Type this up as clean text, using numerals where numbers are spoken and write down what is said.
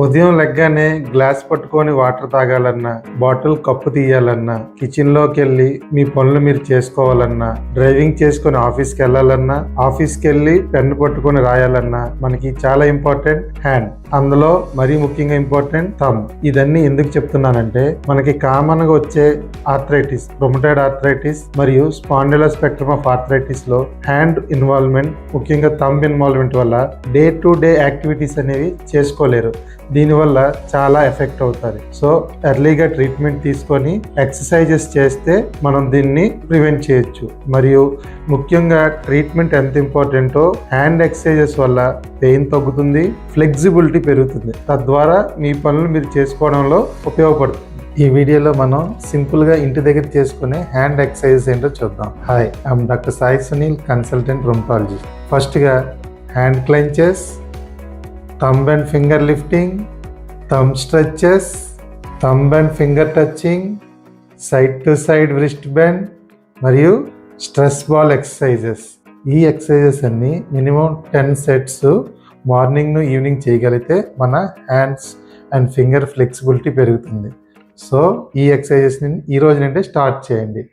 ఉదయం లెగ్గానే గ్లాస్ పట్టుకొని water తాగాలన్నా, bottle cup తీయాలన్నా, kitchen లోకి వెళ్ళి మీ పనులు మీరు చేసుకోవాలన్నా, డ్రైవింగ్ చేసుకుని ఆఫీస్కి వెళ్ళాలన్నా, ఆఫీస్కి వెళ్ళి పెన్ పట్టుకొని రాయాలన్నా మనకి చాలా ఇంపార్టెంట్ హ్యాండ్. అందులో మరీ ముఖ్యంగా ఇంపార్టెంట్ థంబ్. ఇదన్నీ ఎందుకు చెప్తున్నానంటే మనకి కామన్ గా వచ్చే ఆర్థరైటిస్, రొమటాయిడ్ ఆర్థరైటిస్ మరియు స్పాండిలోస్పెక్ట్రమ్ ఆఫ్ ఆర్థరైటిస్ లో హ్యాండ్ ఇన్వాల్వ్మెంట్, ముఖ్యంగా థంబ్ ఇన్వాల్వ్మెంట్ వల్ల డే టు డే యాక్టివిటీస్ అనేవి చేసుకోలేరు. దీనివల్ల చాలా ఎఫెక్ట్ అవుతారు. సో ఎర్లీగా ట్రీట్మెంట్ తీసుకొని ఎక్సర్సైజెస్ చేస్తే మనం దీన్ని ప్రివెంట్ చేయొచ్చు. మరియు ముఖ్యంగా ట్రీట్మెంట్ ఎంత ఇంపార్టెంటో హ్యాండ్ ఎక్సర్సైజెస్ వల్ల పెయిన్ తగ్గుతుంది, ఫ్లెక్సిబిలిటీ పెరుగుతుంది. తద్వారా మీ పనులు మీరు చేసుకోవడంలో ఉపయోగపడుతుంది. ఈ వీడియోలో మనం సింపుల్గా ఇంటి దగ్గర చేసుకునే హ్యాండ్ ఎక్సర్సైజెస్ ఏంటో చూద్దాం. Hi, I'm doctor Sai Sunil, consultant rheumatologist. ఫస్ట్గా hand క్లెంచెస్, thumb and finger lifting, thumb stretches, thumb and finger touching, side to side wrist bend మరియు స్ట్రెస్ బాల్ ఎక్సర్సైజెస్. ఈ ఎక్సర్సైజెస్ అన్ని మినిమం 10 సెట్స్ మార్నింగ్ ఈవినింగ్ చేయగలిగితే మన hands and finger flexibility పెరుగుతుంది. So ఈ ఎక్సర్సైజెస్ని ఈ రోజు నుండి స్టార్ట్ చేయండి.